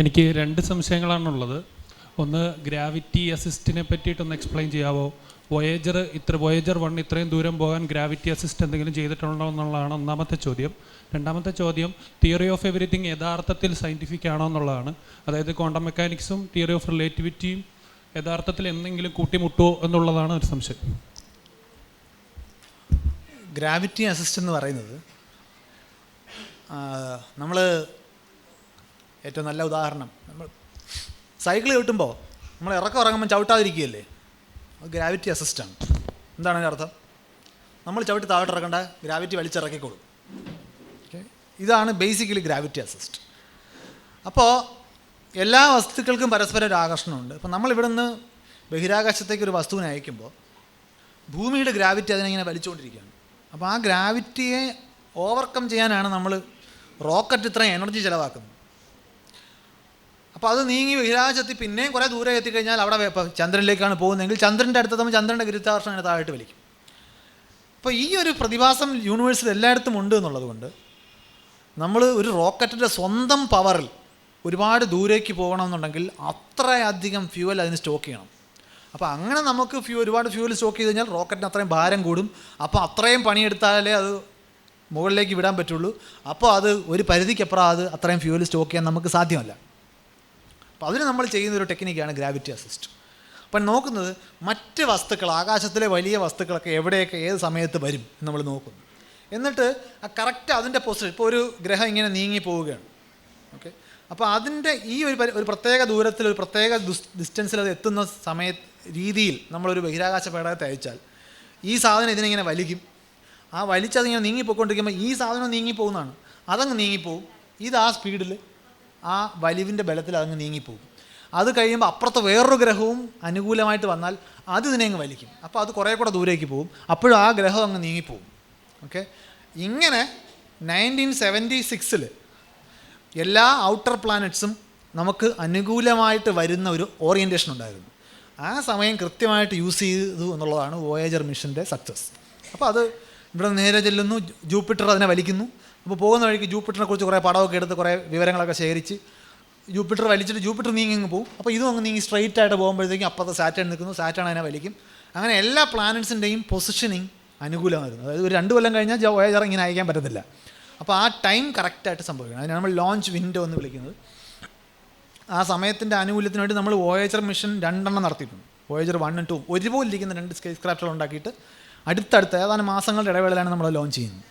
എനിക്ക് രണ്ട് സംശയങ്ങളാണുള്ളത്. ഒന്ന്, ഗ്രാവിറ്റി അസിസ്റ്റിനെ പറ്റിയിട്ടൊന്ന് എക്സ്പ്ലെയിൻ ചെയ്യാവോ? വോയേജർ 1 ഇത്രയും ദൂരം പോകാൻ ഗ്രാവിറ്റി അസിസ്റ്റ് എന്തെങ്കിലും ചെയ്തിട്ടുണ്ടോ എന്നുള്ളതാണ് ഒന്നാമത്തെ ചോദ്യം. രണ്ടാമത്തെ ചോദ്യം, തിയറി ഓഫ് എവരിത്തിങ് യഥാർത്ഥത്തിൽ സയൻറ്റിഫിക് ആണോ എന്നുള്ളതാണ്. അതായത് ക്വാണ്ടം മെക്കാനിക്സും തിയറി ഓഫ് റിലേറ്റിവിറ്റിയും യഥാർത്ഥത്തിൽ എന്തെങ്കിലും കൂട്ടിമുട്ടുമോ എന്നുള്ളതാണ് ഒരു സംശയം. ഗ്രാവിറ്റി അസിസ്റ്റ് എന്ന് പറയുന്നത് നമ്മൾ ഏറ്റവും നല്ല ഉദാഹരണം, നമ്മൾ സൈക്കിൾ ചവിട്ടുമ്പോൾ നമ്മൾ ഇറങ്ങുമ്പോൾ ചവിട്ടാതിരിക്കുകയല്ലേ, അത് ഗ്രാവിറ്റി അസിസ്റ്റാണ്. എന്താണ് അതിൻ്റെ അർത്ഥം? നമ്മൾ ചവിട്ടി താഴോട്ട് ഇറക്കേണ്ട, ഗ്രാവിറ്റി വലിച്ചിറക്കിക്കോളും. ഓക്കെ, ഇതാണ് ബേസിക്കലി ഗ്രാവിറ്റി അസിസ്റ്റ്. അപ്പോൾ എല്ലാ വസ്തുക്കൾക്കും പരസ്പരം ഒരു ആകർഷണമുണ്ട്. അപ്പോൾ നമ്മളിവിടെ നിന്ന് ബഹിരാകാശത്തേക്ക് ഒരു വസ്തുവിനെ അയക്കുമ്പോൾ ഭൂമിയുടെ ഗ്രാവിറ്റി അതിനെങ്ങനെ വലിച്ചുകൊണ്ടിരിക്കുകയാണ്. അപ്പോൾ ആ ഗ്രാവിറ്റിയെ ഓവർകം ചെയ്യാനാണ് നമ്മൾ റോക്കറ്റ് ഇത്രയും എനർജി ചിലവാക്കുന്നത്. അപ്പോൾ അത് നീങ്ങി ബഹിരാകാശത്തിൽ പിന്നെയും കുറേ ദൂരെ എത്തിക്കഴിഞ്ഞാൽ അവിടെ ഇപ്പോൾ ചന്ദ്രനിലേക്കാണ് പോകുന്നതെങ്കിൽ ചന്ദ്രൻ്റെ അടുത്തെത്തുമ്പോൾ ചന്ദ്രൻ്റെ ഗുരുത്വാകർഷണം അങ്ങനെ താഴോട്ട് വലിക്കും. അപ്പോൾ ഈ ഒരു പ്രതിഭാസം യൂണിവേഴ്സിൽ എല്ലായിടത്തും ഉണ്ട് എന്നുള്ളത് കൊണ്ട് നമ്മൾ ഒരു റോക്കറ്റിൻ്റെ സ്വന്തം പവറിൽ ഒരുപാട് ദൂരേക്ക് പോകണമെന്നുണ്ടെങ്കിൽ അത്രയധികം ഫ്യൂവൽ അതിന് സ്റ്റോക്ക് ചെയ്യണം. അപ്പോൾ അങ്ങനെ നമുക്ക് ഒരുപാട് ഫ്യൂവൽ സ്റ്റോക്ക് ചെയ്ത് കഴിഞ്ഞാൽ റോക്കറ്റിന് അത്രയും ഭാരം കൂടും. അപ്പോൾ അത്രയും പണിയെടുത്താലേ അത് മുകളിലേക്ക് വിടാൻ പറ്റുള്ളൂ. അപ്പോൾ അത് ഒരു പരിധിക്കപ്പുറം അത് അത്രയും ഫ്യൂവൽ സ്റ്റോക്ക് ചെയ്യാൻ നമുക്ക് സാധ്യമല്ല. അപ്പോൾ അതിന് നമ്മൾ ചെയ്യുന്നൊരു ടെക്നിക്കാണ് ഗ്രാവിറ്റി അസിസ്റ്റ്. അപ്പം നോക്കുന്നത് മറ്റ് വസ്തുക്കൾ, ആകാശത്തിലെ വലിയ വസ്തുക്കളൊക്കെ എവിടെയൊക്കെ ഏത് സമയത്ത് വരും എന്ന് നമ്മൾ നോക്കുന്നു. എന്നിട്ട് ആ കറക്റ്റ് അതിൻ്റെ പൊസിഷൻ, ഇപ്പോൾ ഒരു ഗ്രഹം ഇങ്ങനെ നീങ്ങി പോവുകയാണ്. ഓക്കെ, അപ്പോൾ അതിൻ്റെ ഈ ഒരു പ്രത്യേക ദൂരത്തിൽ, ഒരു പ്രത്യേക ഡിസ്റ്റൻസിൽ അത് എത്തുന്ന രീതിയിൽ നമ്മളൊരു ബഹിരാകാശ പേടകത്തെ അയച്ചാൽ ഈ സാധനം ഇതിനിങ്ങനെ വലിക്കും. ആ വലിച്ചതിങ്ങനെ നീങ്ങിപ്പോയിക്കൊണ്ടിരിക്കുമ്പോൾ ഈ സാധനം നീങ്ങിപ്പോകുന്നതാണ്, അതങ്ങ് നീങ്ങിപ്പോവും. ഇത് ആ സ്പീഡിൽ, ആ വലിവിൻ്റെ ബലത്തിൽ അതങ്ങ് നീങ്ങിപ്പോകും. അത് കഴിയുമ്പോൾ അപ്പുറത്ത് വേറൊരു ഗ്രഹവും അനുകൂലമായിട്ട് വന്നാൽ അത് ഇതിനെ അങ്ങ് വലിക്കും. അപ്പോൾ അത് കുറേ കൂടെ ദൂരേക്ക് പോകും. അപ്പോഴും ആ ഗ്രഹം അങ്ങ് നീങ്ങിപ്പോകും. ഓക്കെ, ഇങ്ങനെ 1976 എല്ലാ ഔട്ടർ പ്ലാനറ്റ്സും നമുക്ക് അനുകൂലമായിട്ട് വരുന്ന ഒരു ഓറിയൻറ്റേഷൻ ഉണ്ടായിരുന്നു. ആ സമയം കൃത്യമായിട്ട് യൂസ് ചെയ്തു എന്നുള്ളതാണ് വോയേജർ മിഷൻ്റെ സക്സസ്. അപ്പോൾ അത് ഇവിടെ നേരെ ചെല്ലുന്നു, ജൂപ്പിറ്റർ അതിനെ വലിക്കുന്നു. അപ്പോൾ പോകുന്ന വഴിക്ക് ജൂപ്പിറ്ററിനെ കുറിച്ച് കുറേ പടമൊക്കെ എടുത്ത് കുറേ വിവരങ്ങളൊക്കെ ശേഖരിച്ച് ജൂപ്പിറ്റർ വലിച്ചിട്ട് ജൂപ്പിറ്റർ നീങ്ങി പോകും. അപ്പോൾ ഇതും അങ്ങ് നീങ്ങി സ്ട്രെയിറ്റ് ആയിട്ട് പോകുമ്പോഴത്തേക്കും അപ്പുറത്തെ സാറ്റേൺ നിൽക്കുന്നു, സാറ്റേൺ അതിനെ വലിക്കും. അങ്ങനെ എല്ലാ പ്ലാനറ്റ്സിൻ്റെയും പൊസിഷനിങ് അനുകൂലമായിരുന്നു. അതായത് ഒരു 2 കൊല്ലം കഴിഞ്ഞാൽ വോയേജർ ഇങ്ങനെ അയക്കാൻ പറ്റത്തില്ല. അപ്പോൾ ആ ടൈം കറക്റ്റായിട്ട് സംഭവിക്കണം. അതിനാണ് നമ്മൾ ലോഞ്ച് വിൻഡോ എന്ന് വിളിക്കുന്നത്. ആ സമയത്തിൻ്റെ ആനുകൂല്യത്തിന് വേണ്ടി നമ്മൾ വോയേജർ മിഷൻ 2 നടത്തിയിട്ടുണ്ട്. വോയേജർ 1 ഉം 2 ഒരുപോലെ ഇരിക്കുന്ന 2 സ്പേസ് ക്രാഫ്റ്റുകൾ ഉണ്ടാക്കിയിട്ട് അടുത്തടുത്ത് ഏതാനും മാസങ്ങളുടെ ഇടവേളയിലാണ് നമ്മൾ ലോഞ്ച് ചെയ്യുന്നത്.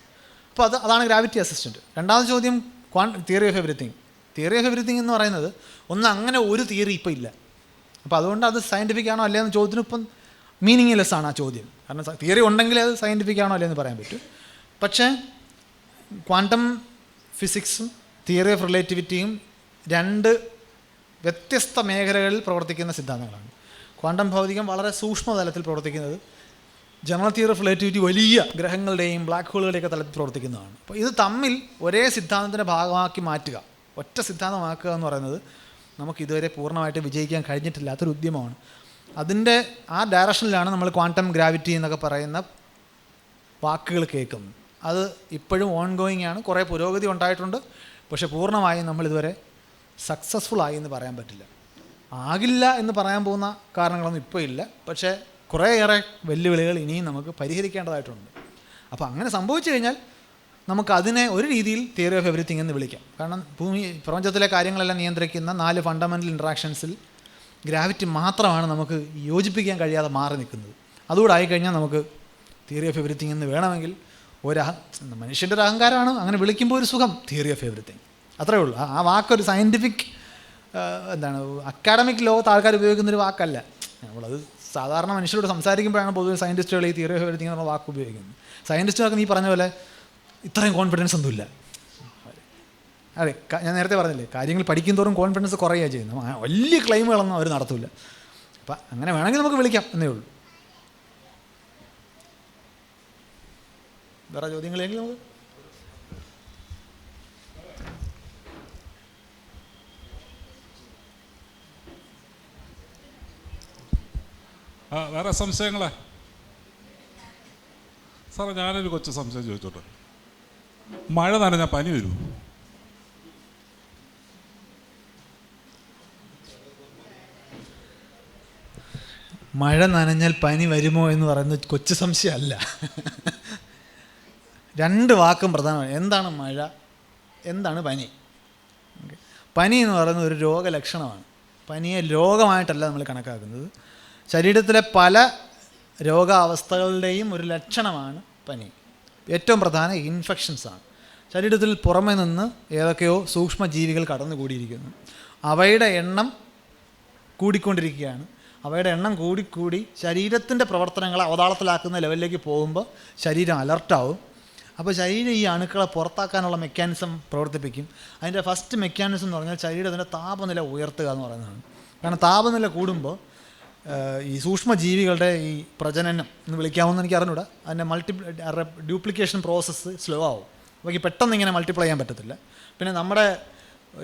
അപ്പോൾ അതാണ് ഗ്രാവിറ്റി അസിസ്റ്റൻറ്റ്. രണ്ടാമത്തെ ചോദ്യം, theory of everything. Theory of everything എന്ന് പറയുന്നത് അങ്ങനെ ഒരു തിയറി ഇപ്പോൾ ഇല്ല. അപ്പോൾ അതുകൊണ്ട് അത് സയൻറ്റിഫിക് ആണോ അല്ലേ എന്ന ചോദ്യത്തിന് ഇപ്പം മീനിങ് ലെസ് ആണ് ആ ചോദ്യം. കാരണം തിയറി ഉണ്ടെങ്കിൽ അത് സയൻറ്റിഫിക് ആണോ അല്ലേ എന്ന് പറയാൻ പറ്റും. പക്ഷേ ക്വാണ്ടം ഫിസിക്സും തിയറി ഓഫ് റിലേറ്റിവിറ്റിയും 2 വ്യത്യസ്ത മേഖലകളിൽ പ്രവർത്തിക്കുന്ന സിദ്ധാന്തങ്ങളാണ്. ക്വാണ്ടം ഭൗതികം വളരെ സൂക്ഷ്മതലത്തിൽ പ്രവർത്തിക്കുന്നത്, ജനറൽ തിയറി ഓഫ് റിലേറ്റിവിറ്റി വലിയ ഗ്രഹങ്ങളുടെയും ബ്ലാക്ക് ഹോളുകളുടെയൊക്കെ തലത്തിൽ പ്രവർത്തിക്കുന്നതാണ്. അപ്പോൾ ഇത് തമ്മിൽ ഒരേ സിദ്ധാന്തത്തിൻ്റെ ഭാഗമാക്കി മാറ്റുക, ഒറ്റ സിദ്ധാന്തമാക്കുക എന്ന് പറയുന്നത് നമുക്കിതുവരെ പൂർണ്ണമായിട്ട് വിജയിക്കാൻ കഴിഞ്ഞിട്ടില്ലാത്തൊരു ഉദ്യമമാണ്. അതിൻ്റെ ആ ഡയറക്ഷനിലാണ് നമ്മൾ ക്വാണ്ടം ഗ്രാവിറ്റി എന്നൊക്കെ പറയുന്ന വാക്കുകൾ കേൾക്കുന്നത്. അത് ഇപ്പോഴും ഓൺ ഗോയിങ് ആണ്. കുറേ പുരോഗതി ഉണ്ടായിട്ടുണ്ട്. പക്ഷേ പൂർണ്ണമായും നമ്മളിതുവരെ സക്സസ്ഫുൾ ആയി എന്ന് പറയാൻ പറ്റില്ല. ആകില്ല എന്ന് പറയാൻ പോകുന്ന കാരണങ്ങളൊന്നും ഇപ്പോൾ ഇല്ല. പക്ഷേ കുറേയേറെ വെല്ലുവിളികൾ ഇനിയും നമുക്ക് പരിഹരിക്കേണ്ടതായിട്ടുണ്ട്. അപ്പോൾ അങ്ങനെ സംഭവിച്ചു കഴിഞ്ഞാൽ നമുക്കതിനെ ഒരു രീതിയിൽ തിയറി ഓഫ് എവരിത്തിങ് എന്ന് വിളിക്കാം. കാരണം പ്രപഞ്ചത്തിലെ കാര്യങ്ങളെല്ലാം നിയന്ത്രിക്കുന്ന 4 ഫണ്ടമെൻ്റൽ ഇൻട്രാക്ഷൻസിൽ ഗ്രാവിറ്റി മാത്രമാണ് നമുക്ക് യോജിപ്പിക്കാൻ കഴിയാതെ മാറി നിൽക്കുന്നത്. അതുകൂടെ ആയിക്കഴിഞ്ഞാൽ നമുക്ക് തിയറി ഓഫ് എവരിത്തിങ് എന്ന് വേണമെങ്കിൽ മനുഷ്യൻ്റെ ഒരു അഹങ്കാരമാണ്, അങ്ങനെ വിളിക്കുമ്പോൾ ഒരു സുഖം, തിയറി ഓഫ് എവരിത്തിങ്, അത്രയേ ഉള്ളൂ. ആ വാക്കൊരു സയൻറ്റിഫിക് അക്കാഡമിക് ലോകത്ത് ആൾക്കാർ ഉപയോഗിക്കുന്നൊരു വാക്കല്ല. നമ്മളത് സാധാരണ മനുഷ്യരോട് സംസാരിക്കുമ്പോഴാണ് പൊതുവെ സയൻറ്റിസ്റ്റുകൾ ഈ തിയറി ഓഫ് എവരിത്തിങ് എന്ന വാക്ക് ഉപയോഗിക്കുന്നത്. സയൻറ്റിസ്റ്റുകൾക്ക് നീ പറഞ്ഞ പോലെ ഇത്രയും കോൺഫിഡൻസ് ഒന്നുമില്ല. അതെ, ഞാൻ നേരത്തെ പറഞ്ഞില്ലേ, കാര്യങ്ങൾ പഠിക്കും തോറും കോൺഫിഡൻസ് കുറയുകയാണ് ചെയ്യുന്നത്. വലിയ ക്ലെയിമുകളൊന്നും അവർ നടത്തില്ല. അപ്പം അങ്ങനെ വേണമെങ്കിൽ നമുക്ക് വിളിക്കാം എന്നേ ഉള്ളൂ. വേറെ ചോദ്യങ്ങളെങ്കിൽ നമുക്ക് വേറെ സംശയങ്ങളെ? സാറേ, ഞാനൊരു കൊച്ചു സംശയം ചോദിച്ചോട്ടെ. മഴ നനഞ്ഞാൽ പനി വരുമോ? മഴ നനഞ്ഞാൽ പനി വരുമോ എന്ന് പറയുന്നത് കൊച്ചു സംശയമല്ല. 2 വാക്കും പ്രധാനമാണ്. എന്താണ് മഴ, എന്താണ് പനി? പനി എന്ന് പറയുന്നത് ഒരു രോഗലക്ഷണമാണ്. പനിയെ രോഗമായിട്ടല്ല നമ്മൾ കണക്കാക്കുന്നത്. ശരീരത്തിലെ പല രോഗാവസ്ഥകളുടെയും ഒരു ലക്ഷണമാണ് പനി. ഏറ്റവും പ്രധാന ഇൻഫെക്ഷൻസാണ്. ശരീരത്തിൽ പുറമെ നിന്ന് ഏതൊക്കെയോ സൂക്ഷ്മജീവികൾ കടന്നുകൂടിയിരിക്കുന്നു. അവയുടെ എണ്ണം കൂടിക്കൊണ്ടിരിക്കുകയാണ്. അവയുടെ എണ്ണം കൂടിക്കൂടി ശരീരത്തിൻ്റെ പ്രവർത്തനങ്ങളെ അവതാളത്തിലാക്കുന്ന ലെവലിലേക്ക് പോകുമ്പോൾ ശരീരം അലർട്ടാവും. അപ്പോൾ ശരീരം ഈ അണുക്കളെ പുറത്താക്കാനുള്ള മെക്കാനിസം പ്രവർത്തിപ്പിക്കും. അതിൻ്റെ ഫസ്റ്റ് മെക്കാനിസം എന്ന് പറഞ്ഞാൽ ശരീരത്തിൻ്റെ താപനില ഉയർത്തുക എന്ന് പറയുന്നതാണ്. കാരണം താപനില കൂടുമ്പോൾ ഈ സൂക്ഷ്മജീവികളുടെ ഈ പ്രജനനം എന്ന് വിളിക്കാമെന്ന് എനിക്ക് അറിഞ്ഞൂടാ, അതിൻ്റെ ഡ്യൂപ്ലിക്കേഷൻ പ്രോസസ്സ് സ്ലോ ആവും. അവയ്ക്ക് പെട്ടെന്ന് ഇങ്ങനെ മൾട്ടിപ്ലൈ ചെയ്യാൻ പറ്റത്തില്ല. പിന്നെ നമ്മുടെ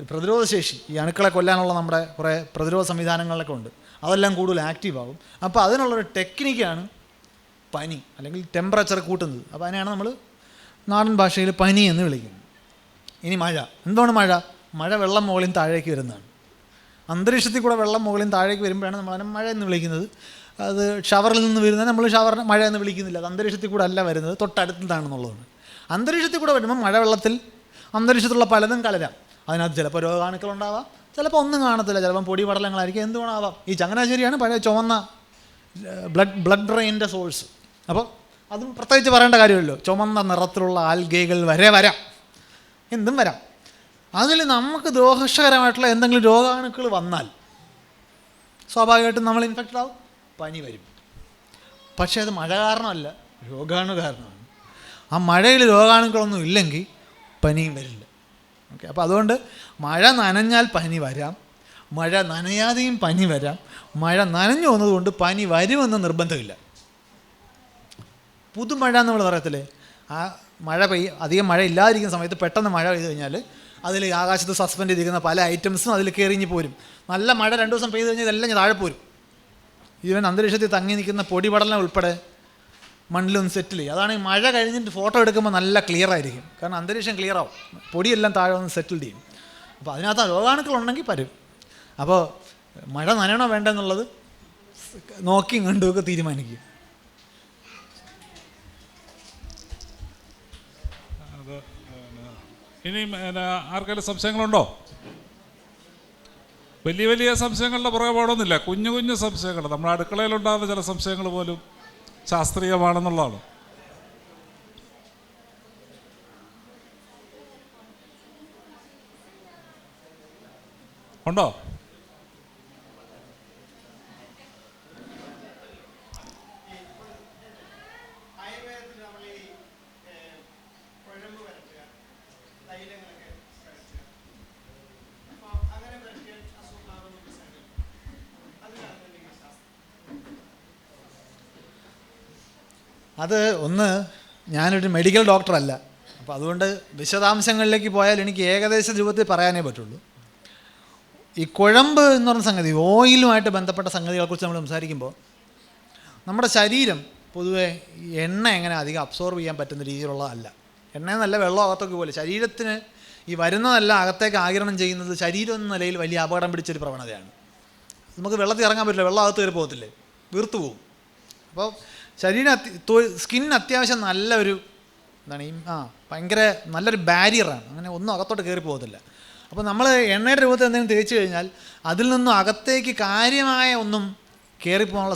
പ്രതിരോധശേഷി, ഈ അണുക്കളെ കൊല്ലാനുള്ള നമ്മുടെ കുറേ പ്രതിരോധ സംവിധാനങ്ങളൊക്കെ ഉണ്ട്, അതെല്ലാം കൂടുതൽ ആക്റ്റീവ് ആകും. അപ്പോൾ അതിനുള്ളൊരു ടെക്നിക്കാണ് പനി അല്ലെങ്കിൽ ടെമ്പറേച്ചർ കൂട്ടുന്നത്. അപ്പോൾ അതിനെയാണ് നമ്മൾ നാടൻ ഭാഷയിൽ പനി എന്ന് വിളിക്കുന്നത്. ഇനി മഴ. എന്താണ് മഴ? മഴ വെള്ളം മുകളിൽ താഴേക്ക് വരുന്നതാണ്. അന്തരീക്ഷത്തിൽ കൂടെ വെള്ളം മുകളിൽ താഴേക്ക് വരുമ്പോഴാണ് നമ്മളതിനെ മഴ എന്ന് വിളിക്കുന്നത്. അത് ഷവറിൽ നിന്ന് വരുന്നത് നമ്മൾ ഷവറിന് മഴ എന്ന് വിളിക്കുന്നില്ല. അത് അന്തരീക്ഷത്തിൽ കൂടെ അല്ല വരുന്നത്, തൊട്ടടുത്താണെന്നുള്ളതാണ്. അന്തരീക്ഷത്തിൽ കൂടെ വരുമ്പോൾ മഴവെള്ളത്തിൽ അന്തരീക്ഷത്തിലുള്ള പലതും കലരാം. അതിനകത്ത് ചിലപ്പോൾ രോഗാണുക്കളുണ്ടാവാം, ചിലപ്പോൾ ഒന്നും കാണത്തില്ല, ചിലപ്പം പൊടി പടലങ്ങളായിരിക്കും, എന്തുകൊണ്ടാവാം. ഈ ചങ്ങനാശ്ശേരിയാണ് പഴയ ചുവന്ന ബ്ലഡ് ഡ്രെയിനിൻ്റെ സോഴ്സ്. അപ്പോൾ അതും പ്രത്യേകിച്ച് പറയേണ്ട കാര്യമല്ലോ. ചുമന്ന നിറത്തിലുള്ള ആൽഗകൾ വരെ വരാം, എന്തും വരാം. അതിൽ നമുക്ക് ദോഷകരമായിട്ടുള്ള എന്തെങ്കിലും രോഗാണുക്കൾ വന്നാൽ സ്വാഭാവികമായിട്ടും നമ്മൾ ഇൻഫെക്റ്റഡ് ആവും, പനി വരും. പക്ഷേ അത് മഴ കാരണമല്ല, രോഗാണു കാരണമാണ്. ആ മഴയിൽ രോഗാണുക്കളൊന്നും ഇല്ലെങ്കിൽ പനിയും വരില്ല. ഓക്കെ, അപ്പോൾ അതുകൊണ്ട് മഴ നനഞ്ഞാൽ പനി വരാം, മഴ നനയാതെയും പനി വരാം. മഴ നനഞ്ഞു വന്നതുകൊണ്ട് പനി വരുമെന്ന് നിർബന്ധമില്ല. പുതുമഴ എന്ന് നമ്മൾ പറയത്തില്ലേ, ആ മഴ അധികം മഴ ഇല്ലാതിരിക്കുന്ന സമയത്ത് പെട്ടെന്ന് മഴ പെയ്ത് കഴിഞ്ഞാൽ അതിൽ ആകാശത്ത് സസ്പെൻഡ് ചെയ്തിരിക്കുന്ന പല ഐറ്റംസും അതിൽ കയറിഞ്ഞ് പോരും. നല്ല മഴ 2 ദിവസം പെയ്ത് കഴിഞ്ഞാൽ ഇതെല്ലാം താഴെ പോരും. ഈവൻ അന്തരീക്ഷത്തിൽ തങ്ങി നിൽക്കുന്ന പൊടിപടലം ഉൾപ്പെടെ മണ്ണിലൊന്ന് സെറ്റിൽ ചെയ്യും. അതാണ് ഈ മഴ കഴിഞ്ഞിട്ട് ഫോട്ടോ എടുക്കുമ്പോൾ നല്ല ക്ലിയർ ആയിരിക്കും. കാരണം അന്തരീക്ഷം ക്ലിയർ ആവും, പൊടിയെല്ലാം താഴെ ഒന്ന് സെറ്റിൽ ചെയ്യും. അപ്പോൾ അതിനകത്ത് രോഗാണുക്കളുണ്ടെങ്കിൽ പരും. അപ്പോൾ മഴ നനയണോ വേണ്ടെന്നുള്ളത് നോക്കിയും കണ്ടുമൊക്കെ തീരുമാനിക്കും. ഇനി ആർക്കെങ്കിലും സംശയങ്ങളുണ്ടോ? വലിയ വലിയ സംശയങ്ങളുടെ പുറകെ പോകണമെന്നില്ല, കുഞ്ഞു കുഞ്ഞു സംശയങ്ങൾ. നമ്മുടെ അടുക്കളയിലുണ്ടാകുന്ന ചില സംശയങ്ങൾ പോലും ശാസ്ത്രീയമാണെന്നുള്ളതാണ്. ഉണ്ടോ? അത് ഒന്ന്, ഞാനൊരു മെഡിക്കൽ ഡോക്ടറല്ല, അപ്പോൾ അതുകൊണ്ട് വിശദാംശങ്ങളിലേക്ക് പോയാൽ എനിക്ക് ഏകദേശ രൂപത്തിൽ പറയാനേ പറ്റുള്ളൂ. ഈ കുഴമ്പ് എന്ന് പറഞ്ഞ സംഗതി, ഓയിലുമായിട്ട് ബന്ധപ്പെട്ട സംഗതികളെക്കുറിച്ച് നമ്മൾ സംസാരിക്കുമ്പോൾ നമ്മുടെ ശരീരം പൊതുവെ എണ്ണ എങ്ങനെ അധികം അബ്സോർബ് ചെയ്യാൻ പറ്റുന്ന രീതിയിലുള്ളതല്ല. എണ്ണയെന്നല്ല, വെള്ളം അകത്തൊക്കെ പോലെ ശരീരത്തിന് ഈ വരുന്നതെല്ലാം അകത്തേക്ക് ആഗിരണം ചെയ്യുന്നത് ശരീരം എന്ന നിലയിൽ വലിയ അപകടം പിടിച്ചൊരു പ്രവണതയാണ്. നമുക്ക് വെള്ളത്തിൽ ഇറങ്ങാൻ പറ്റില്ല, വെള്ളം അകത്ത് കയറി പോകത്തില്ലേ, വീർത്തു പോകും. അപ്പോൾ സ്കിൻ അത്യാവശ്യം നല്ലൊരു എന്താണ് ഈ ഭയങ്കര നല്ലൊരു ബാരിയറാണ്. അങ്ങനെ ഒന്നും അകത്തോട്ട് കയറി പോകത്തില്ല. അപ്പോൾ നമ്മൾ എണ്ണയുടെ രൂപത്തിൽ എന്തെങ്കിലും തേച്ച് കഴിഞ്ഞാൽ അതിൽ നിന്നും അകത്തേക്ക് കാര്യമായ ഒന്നും കയറിപ്പോകാനുള്ള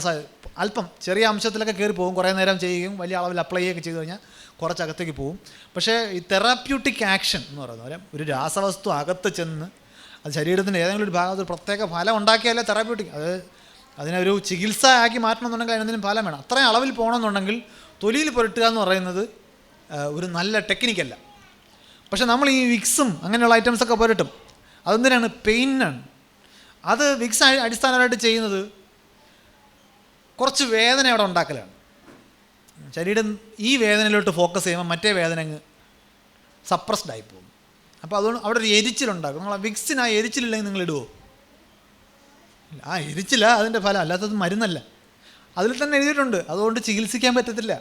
അല്പം ചെറിയ അംശത്തിലൊക്കെ കയറി പോകും. കുറേ നേരം ചെയ്യുകയും വലിയ അളവിൽ അപ്ലൈ ചെയ്യുകയൊക്കെ ചെയ്ത് കഴിഞ്ഞാൽ കുറച്ച് അകത്തേക്ക് പോകും. പക്ഷേ ഈ തെറാപ്യൂട്ടിക് ആക്ഷൻ എന്ന് പറയുന്നത് ഒരു രാസവസ്തു അകത്ത് ചെന്ന് അത് ശരീരത്തിൻ്റെ ഏതെങ്കിലും ഒരു ഭാഗത്ത് ഒരു പ്രത്യേക ഫലം ഉണ്ടാക്കിയാലേ തെറാപ്യൂട്ടിക്, അത് അതിനൊരു ചികിത്സ ആക്കി മാറ്റണമെന്നുണ്ടെങ്കിൽ അതിനെന്തെങ്കിലും ഫലം വേണം. അത്രയും അളവിൽ പോകണമെന്നുണ്ടെങ്കിൽ തൊലിയിൽ പുരട്ടുക എന്ന് പറയുന്നത് ഒരു നല്ല ടെക്നിക്കല്ല. പക്ഷെ നമ്മൾ ഈ വിക്സും അങ്ങനെയുള്ള ഐറ്റംസൊക്കെ പുരട്ടും. അതെന്തിനാണ്? പെയിനാണ്. അത് വിക്സ് അടിസ്ഥാനമായിട്ട് ചെയ്യുന്നത് കുറച്ച് വേദന അവിടെ ഉണ്ടാക്കലാണ്. ശരീരം ഈ വേദനയിലോട്ട് ഫോക്കസ് ചെയ്യുമ്പോൾ മറ്റേ വേദന അങ്ങ് സപ്രസ്ഡ് ആയി പോകും. അപ്പോൾ അതുകൊണ്ട് അവിടെ ഒരു എരിച്ചിലുണ്ടാക്കും. നിങ്ങൾ ആ വിക്സിന് ആ എരിച്ചിലില്ലെങ്കിൽ നിങ്ങൾ ഇടുമോ? ആ എരിച്ചില്ല അതിൻ്റെ ഫലം, അല്ലാത്തത് മരുന്നല്ല. അതിൽ തന്നെ എഴുതിയിട്ടുണ്ട്, അതുകൊണ്ട് ചികിത്സിക്കാൻ പറ്റത്തില്ല.